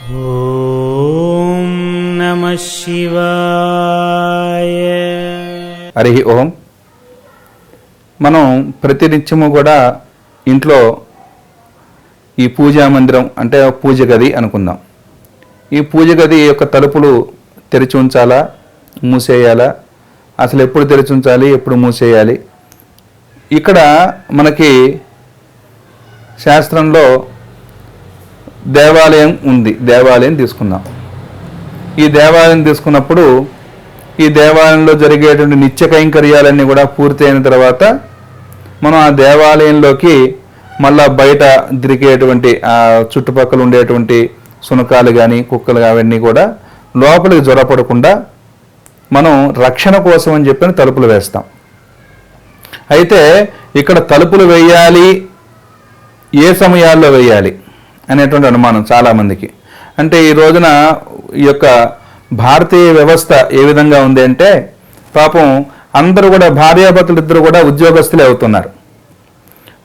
ఓం నమః శివాయ. హరి ఓం. మనం ప్రతినిత్యము కూడా ఇంట్లో ఈ పూజా మందిరం అంటే పూజ గది అనుకుందాం. ఈ పూజ గది యొక్క తలుపులు తెరిచి ఉంచాలా, మూసేయాలా, అసలు ఎప్పుడు తెరిచి ఉంచాలి, ఎప్పుడు మూసేయాలి? ఇక్కడ మనకి శాస్త్రంలో దేవాలయం ఉంది. దేవాలయం తీసుకుందాం. ఈ దేవాలయం తీసుకున్నప్పుడు ఈ దేవాలయంలో జరిగేటువంటి నిత్య కైంకర్యాలన్నీ కూడా పూర్తి అయిన తర్వాత మనం ఆ దేవాలయంలోకి మళ్ళా బయట తిరిగేటువంటి ఆ చుట్టుపక్కల ఉండేటువంటి సునకాలు కానీ కుక్కలు అవన్నీ కూడా లోపలికి జ్వరపడకుండా మనం రక్షణ కోసం అని చెప్పి తలుపులు వేస్తాం. అయితే ఇక్కడ తలుపులు వేయాలి, ఏ సమయాల్లో వేయాలి అనేటువంటి అనుమానం చాలామందికి. అంటే ఈ రోజున ఈ యొక్క భారతీయ వ్యవస్థ ఏ విధంగా ఉంది అంటే, పాపం అందరూ కూడా భార్యాభర్తలు ఇద్దరు కూడా ఉద్యోగస్తులే అవుతున్నారు.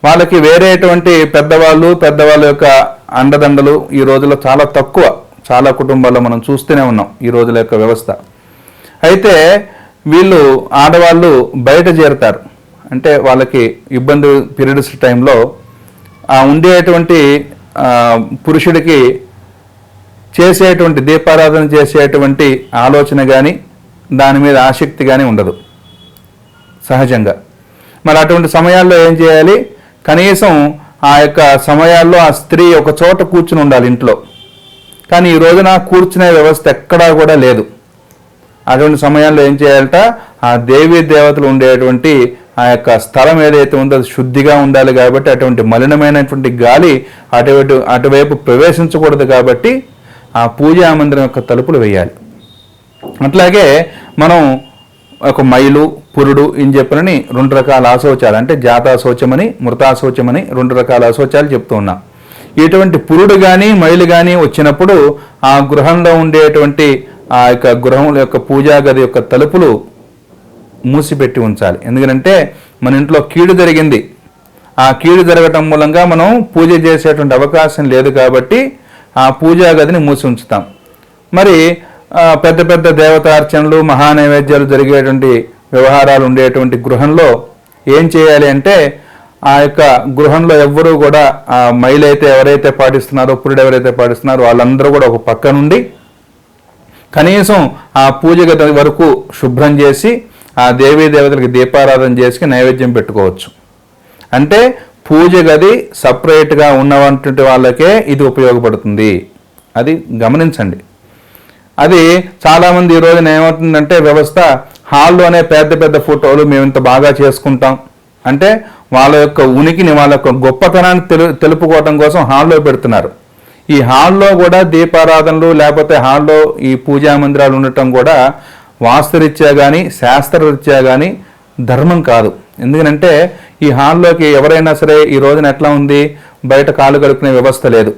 వాళ్ళకి వేరేటువంటి పెద్దవాళ్ళ యొక్క అండదండలు ఈ రోజుల్లో చాలా తక్కువ. చాలా కుటుంబాల్లో మనం చూస్తూనే ఉన్నాం ఈ రోజుల యొక్క వ్యవస్థ. అయితే వీళ్ళు ఆడవాళ్ళు బయట చేరుతారు. అంటే వాళ్ళకి ఇబ్బంది పీరియడ్స్ టైంలో ఆ ఉండేటువంటి పురుషుడికి చేసేటువంటి దీపారాధన చేసేటువంటి ఆలోచన కానీ దాని మీద ఆసక్తి కానీ ఉండదు సహజంగా. మరి అటువంటి సమయాల్లో ఏం చేయాలి? కనీసం ఆ యొక్క సమయాల్లో ఆ స్త్రీ ఒక చోట కూర్చుని ఉండాలి ఇంట్లో. కానీ ఈ రోజున కూర్చునే వ్యవస్థ ఎక్కడా కూడా లేదు. అటువంటి సమయాల్లో ఏం చేయాలట? ఆ దేవీ దేవతలు ఉండేటువంటి ఆ యొక్క స్థలం ఏదైతే ఉందో అది శుద్ధిగా ఉండాలి. కాబట్టి అటువంటి మలినమైనటువంటి గాలి అటువైపు ప్రవేశించకూడదు. కాబట్టి ఆ పూజా మందిరం యొక్క తలుపులు వేయాలి. అట్లాగే మనం ఒక మైలు పురుడు అని చెప్పనని 2 రకాల అశౌచాలు, అంటే జాతాశౌచమని మృతాశౌచమని 2 రకాల అశౌచాలు చెప్తూ ఉన్నాం. ఇటువంటి పురుడు కానీ మైలు కానీ వచ్చినప్పుడు ఆ గృహంలో ఉండేటువంటి ఆ యొక్క గృహం యొక్క పూజా గది యొక్క తలుపులు మూసిపెట్టి ఉంచాలి. ఎందుకంటే మన ఇంట్లో కీడు జరిగింది. ఆ కీడు జరగటం మూలంగా మనం పూజ చేసేటువంటి అవకాశం లేదు. కాబట్టి ఆ పూజా గదిని మూసి ఉంచుతాం. మరి పెద్ద పెద్ద దేవతార్చనలు మహానైవేద్యాలు జరిగేటువంటి వ్యవహారాలు ఉండేటువంటి గృహంలో ఏం చేయాలి అంటే, ఆ యొక్క గృహంలో ఎవ్వరూ కూడా ఆ మైలైతే ఎవరైతే పాటిస్తున్నారో, పురుడు ఎవరైతే పాటిస్తున్నారో వాళ్ళందరూ కూడా ఒక పక్క నుండి కనీసం ఆ పూజ గది వరకు శుభ్రం చేసి ఆ దేవీ దేవతలకి దీపారాధన చేసి నైవేద్యం పెట్టుకోవచ్చు. అంటే పూజ గది సపరేట్గా ఉన్నటువంటి వాళ్ళకే ఇది ఉపయోగపడుతుంది. అది గమనించండి. అది చాలామంది ఈ రోజున ఏమవుతుందంటే, వ్యవస్థ హాల్లోనే పెద్ద పెద్ద ఫోటోలు మేము ఇంత బాగా చేసుకుంటాం అంటే వాళ్ళ యొక్క ఉనికిని, వాళ్ళ యొక్క గొప్పతనాన్ని తెలుపుకోవడం కోసం హాల్లో పెడుతున్నారు. ఈ హాల్లో కూడా దీపారాధనలు లేకపోతే హాల్లో ఈ పూజా మందిరాలు ఉండటం కూడా వాస్తురీత్యా కానీ శాస్త్రరీత్యా కానీ ధర్మం కాదు. ఎందుకంటే ఈ హాల్లోకి ఎవరైనా సరే ఈ రోజున ఎట్లా ఉంది, బయట కాలు కడుక్కునే వ్యవస్థ లేదు.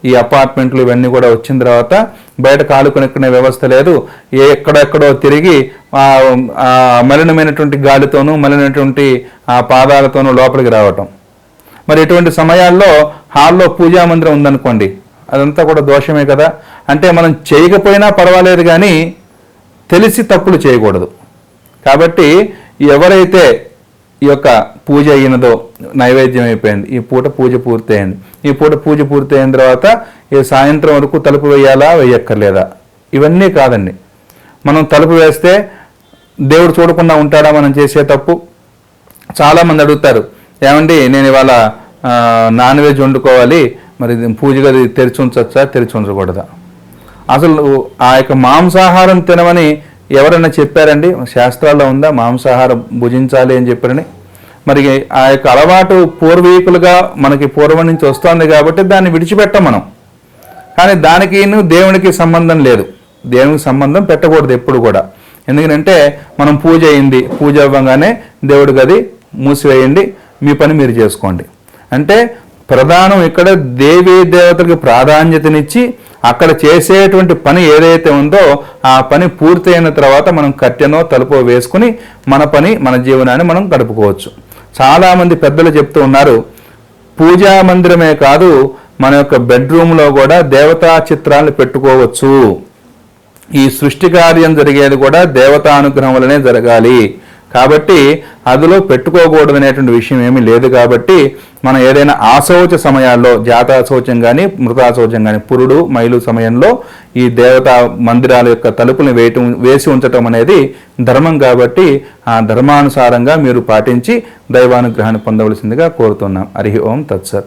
ఈ అపార్ట్మెంట్లు ఇవన్నీ కూడా వచ్చిన తర్వాత బయట కాలు కడుక్కునే వ్యవస్థ లేదు. ఎక్కడెక్కడో తిరిగి మలినమైనటువంటి గాలితోనూ మలినటువంటి ఆ పాదాలతోనూ లోపలికి రావటం. మరి ఇటువంటి సమయాల్లో హాల్లో పూజా మందిరం ఉందనుకోండి, అదంతా కూడా దోషమే కదా. అంటే మనం చేయకపోయినా పర్వాలేదు కానీ తెలిసి తప్పులు చేయకూడదు. కాబట్టి ఎవరైతే ఈ యొక్క పూజ అయినదో, నైవేద్యం అయిపోయింది, ఈ పూట పూజ పూర్తయింది, ఈ పూట పూజ పూర్తయిన తర్వాత ఈ సాయంత్రం వరకు తలుపు వేయాలా వేయక్కర్లేదా ఇవన్నీ కాదండి. మనం తలుపు వేస్తే దేవుడు చూడకుండా ఉంటాడా మనం చేసే తప్పు? చాలామంది అడుగుతారు, ఏమండి నేను ఇవాళ నాన్ వెజ్ వండుకోవాలి, మరి పూజ గది తెరిచి ఉంచొచ్చా, తెరిచి ఉంచకూడదా? అసలు ఆ యొక్క మాంసాహారం తినమని ఎవరైనా చెప్పారండి? శాస్త్రాల్లో ఉందా మాంసాహారం భుజించాలి అని చెప్పారని? మరి ఆ యొక్క అలవాటు పూర్వీకులుగా మనకి పూర్వం నుంచి వస్తుంది కాబట్టి దాన్ని విడిచిపెట్టాం మనం. కానీ దానికి దేవునికి సంబంధం లేదు. దేవునికి సంబంధం పెట్టకూడదు ఎప్పుడు కూడా. ఎందుకంటే మనం పూజ అయింది, పూజ అవ్వగానే దేవుడి గది మూసివేయండి, మీ పని మీరు చేసుకోండి. అంటే ప్రధానం ఇక్కడ దేవీ దేవతలకు ప్రాధాన్యతనిచ్చి అక్కడ చేసేటువంటి పని ఏదైతే ఉందో ఆ పని పూర్తయిన తర్వాత మనం కట్టెనో తలుపో వేసుకుని మన పని మన జీవనాన్ని మనం గడుపుకోవచ్చు. చాలామంది పెద్దలు చెప్తూ ఉన్నారు, పూజా మందిరమే కాదు మన యొక్క బెడ్రూమ్లో కూడా దేవతా చిత్రాలను పెట్టుకోవచ్చు. ఈ సృష్టి కార్యం జరిగేది కూడా దేవతా అనుగ్రహం వల్లనే జరగాలి కాబట్టి అందులో పెట్టుకోకూడదు అనేటువంటి విషయం ఏమీ లేదు. కాబట్టి మనం ఏదైనా ఆశౌచ సమయాల్లో జాతాశౌచం కానీ మృతాశౌచం కానీ పురుడు మైలు సమయంలో ఈ దేవతా మందిరాల యొక్క తలుపులను వేసి ఉంచటం అనేది ధర్మం. కాబట్టి ఆ ధర్మానుసారంగా మీరు పాటించి దైవానుగ్రహాన్ని పొందవలసిందిగా కోరుతున్నాం. హరి ఓం తత్సత్.